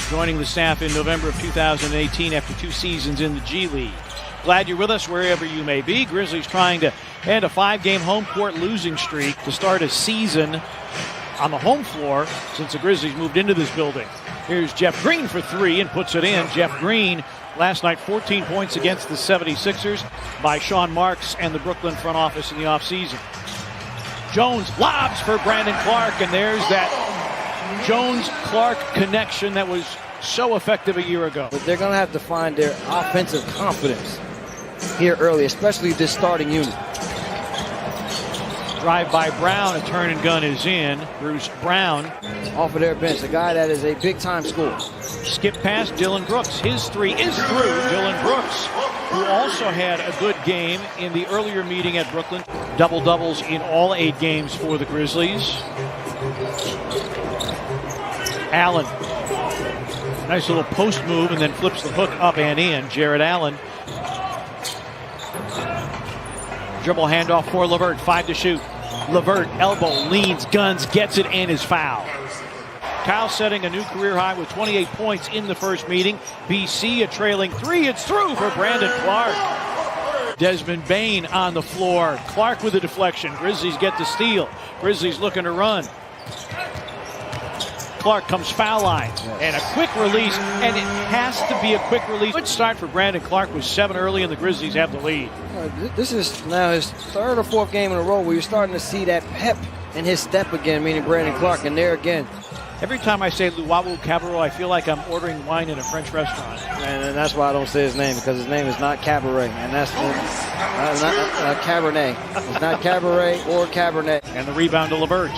joining the staff in November of 2018 after 2 seasons in the G League. Glad you're with us wherever you may be. Grizzlies trying to end a 5-game home court losing streak to start a season on the home floor since the Grizzlies moved into this building. Here's Jeff Green for 3 and puts it in. Jeff Green last night 14 points against the 76ers by Sean Marks and the Brooklyn front office in the offseason. Jones lobs for Brandon Clark, and there's that Jones-Clark connection that was so effective a year ago. But they're going to have to find their offensive confidence here early, especially this starting unit. Drive by Brown, a turn and gun is in. Bruce Brown off of their bench, a guy that is a big-time scorer. Skip past Dylan Brooks. His 3 is through. Dylan Brooks, who also had a good game in the earlier meeting at Brooklyn. Double-doubles in all 8 games for the Grizzlies. Allen. Nice little post move and then flips the hook up and in. Jared Allen. Dribble handoff for LeVert. 5 to shoot. LeVert, elbow, leans, guns, gets it, and is fouled. Kyle setting a new career high with 28 points in the first meeting. BC a trailing 3. It's through for Brandon Clark. Desmond Bane on the floor. Clark with a deflection. Grizzlies get the steal. Grizzlies looking to run. Clark comes foul line, and a quick release, and it has to be a quick release. Good start for Brandon Clark with 7 early, and the Grizzlies have the lead. This is now his 3rd or 4th game in a row where you're starting to see that pep in his step again, meaning Brandon Clark, and there again. Every time I say Luwawu Cabarro, I feel like I'm ordering wine in a French restaurant. And that's why I don't say his name, because his name is not Cabaret, and that's not Cabernet. It's not Cabaret or Cabernet. And the rebound to LeVert.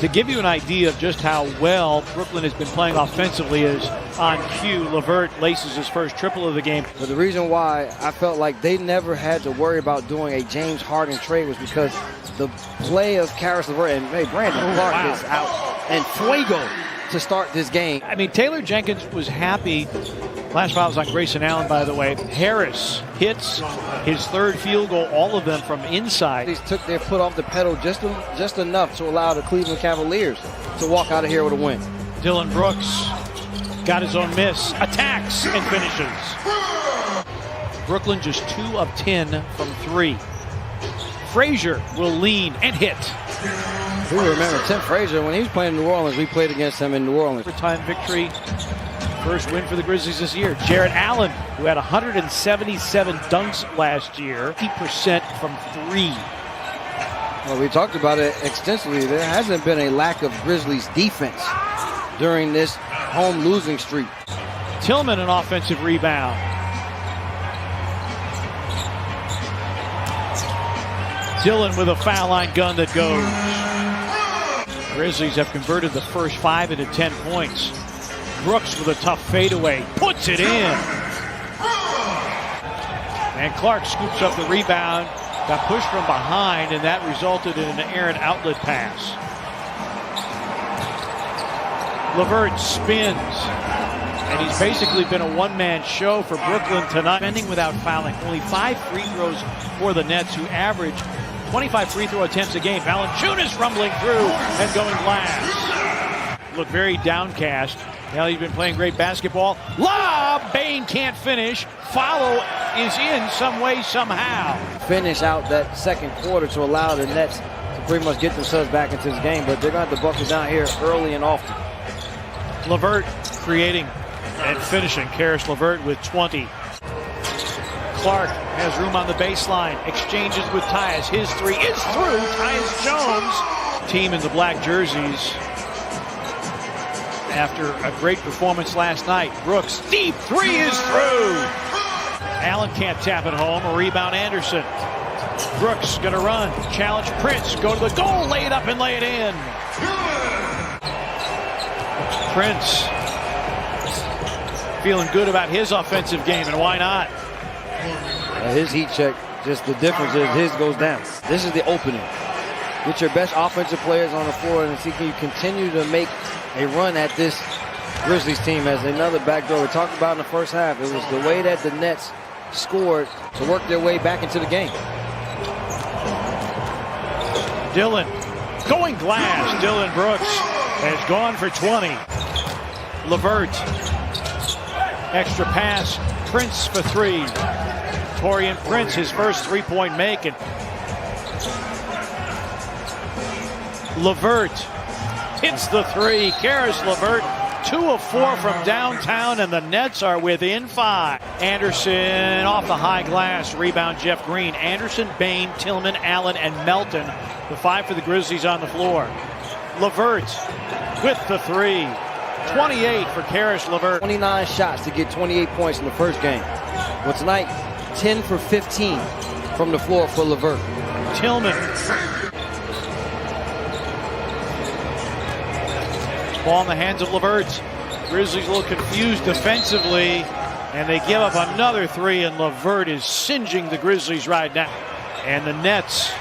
To give you an idea of just how well Brooklyn has been playing offensively is on cue, LeVert laces his first triple of the game. But the reason why I felt like they never had to worry about doing a James Harden trade was because the play of Caris LeVert and Brandon Clark is out and fuego to start this game. I mean, Taylor Jenkins was happy. Last foul was on Grayson Allen, by the way. Harris hits his 3rd field goal, all of them from inside. They took their foot off the pedal just enough to allow the Cleveland Cavaliers to walk out of here with a win. Dylan Brooks got his own miss, attacks and finishes. Brooklyn just 2 of 10 from 3. Frazier will lean and hit. We remember Tim Frazier when he was playing in New Orleans. We played against him in New Orleans. Overtime victory. First win for the Grizzlies this year. Jared Allen, who had 177 dunks last year, 50% from 3. Well, we talked about it extensively. There hasn't been a lack of Grizzlies defense during this home losing streak. Tillman an offensive rebound. Dillon with a foul line gun that goes. Grizzlies have converted the first 5 into 10 points. Brooks with a tough fadeaway, puts it in. And Clark scoops up the rebound, got pushed from behind, and that resulted in an errant outlet pass. LeVert spins, and he's basically been a one-man show for Brooklyn tonight. Defending without fouling, only 5 free throws for the Nets, who average 25 free throw attempts a game. Valanciunas rumbling through and going glass. Look very downcast. Now he's been playing great basketball. Lob! Bane can't finish. Follow is in some way, somehow. Finish out that second quarter to allow the Nets to pretty much get themselves back into this game, but they're going to have to buckle down here early and often. LeVert creating and finishing. Caris LeVert with 20. Clark has room on the baseline. Exchanges with Tyus. His 3 is through. Tyus Jones. Team in the black jerseys. After a great performance last night. Brooks, deep 3 is through. Allen can't tap it home. A rebound, Anderson. Brooks gonna run. Challenge Prince. Go to the goal. Lay it up and lay it in. Prince feeling good about his offensive game, and why not? His heat check, just the difference is his goes down. This is the opening. Get your best offensive players on the floor and see can you continue to make a run at this Grizzlies team as another backdoor. We talked about in the first half. It was the way that the Nets scored to work their way back into the game. Dillon going glass. Dillon Brooks has gone for 20. LeVert. Extra pass. Prince for three. Taurean Prince, his first three-point make. And LeVert hits the three. Karis LeVert, 2 of 4 from downtown, and the Nets are within 5. Anderson off the high glass. Rebound Jeff Green. Anderson, Bain, Tillman, Allen, and Melton. The 5 for the Grizzlies on the floor. LeVert with the three. 28 for Karis LeVert. 29 shots to get 28 points in the first game. Well, tonight, 10 for 15 from the floor for LeVert. Tillman. Ball in the hands of LeVert. Grizzlies a little confused defensively, and they give up another three, and LeVert is singeing the Grizzlies right now. And the Nets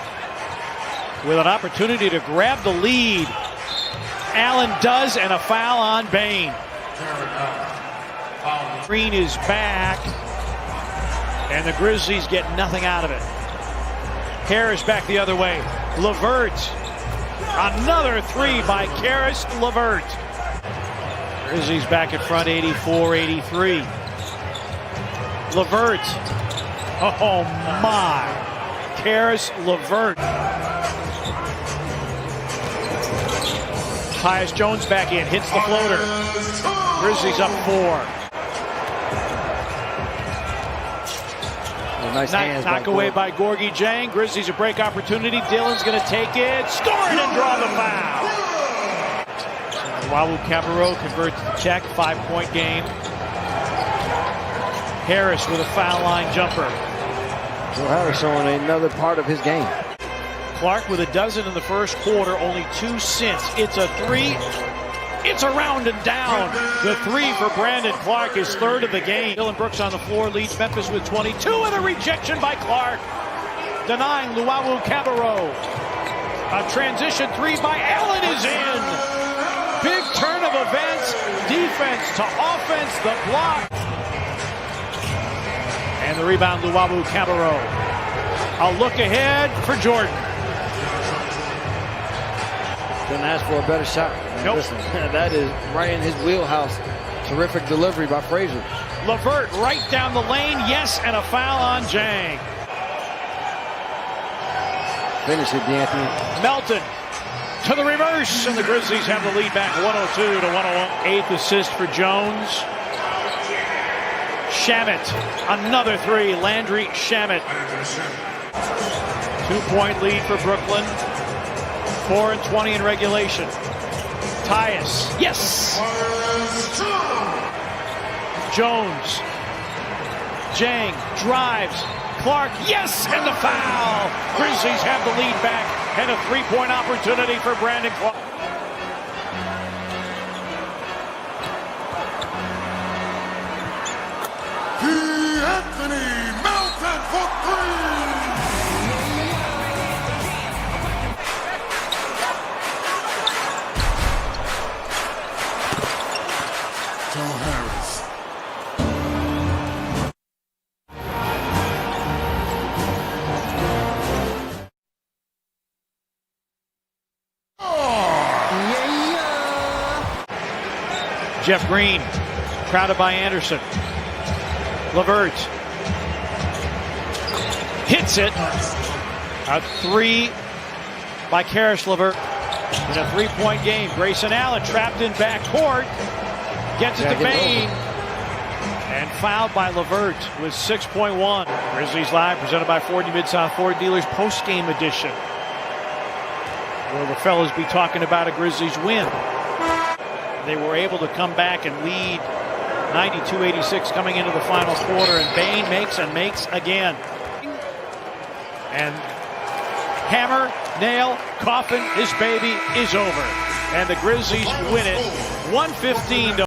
with an opportunity to grab the lead. Allen does, and a foul on Bain. Green is back, and the Grizzlies get nothing out of it. Harris back the other way. LeVert. Another three by Karis LeVert. Grizzlies back in front, 84-83. LeVert. Oh my. Karis LeVert. Tyus Jones back in, hits the floater. Grizzlies up 4. Nice hands knock away by Gorgie Jang. Grizzlies a break opportunity. Dillon's going to take it, score it, and draw the foul. Walu Cabarro converts the check. 5-point game. Harris with a foul line jumper. Joe Harris showing another part of his game. Clark with a dozen in the first quarter, only 2 since. It's a three. It's around and down. The three for Brandon Clark, his third of the game. Dylan Brooks on the floor leads Memphis with 22, and a rejection by Clark. Denying Luau Cabarro. A transition three by Allen is in. Big turn of events. Defense to offense, the block. And the rebound, Luau Cabarro. A look ahead for Jordan. Couldn't ask for a better shot. Nope. Listen, that is right in his wheelhouse. Terrific delivery by Frazier. LeVert right down the lane, yes, and a foul on Jang. Finish it, D'Anthony. Melton to the reverse, and the Grizzlies have the lead back 102 to 101. 8th assist for Jones. Shamet, another three. Landry Shamet. 2-point lead for Brooklyn. 4-20 in regulation. Tyus, yes! Jones. Jang drives. Clark, yes! And the foul! Grizzlies have the lead back, and a 3-point opportunity for Brandon Clark. Anthony Melton for three! Joe Harris. Jeff Green, crowded by Anderson. LeVert hits it. A three by Karis LeVert. In a 3-point game, Grayson Allen trapped in backcourt. Gets it to Bain. And fouled by LeVert with 6.1. Grizzlies Live presented by Ford Mid-South Ford Dealers post-game edition. Where the fellas be talking about a Grizzlies win. They were able to come back and lead 92-86 coming into the final quarter, and Bain makes and makes again. And hammer, nail, coffin, this baby is over. And the Grizzlies win it 115 to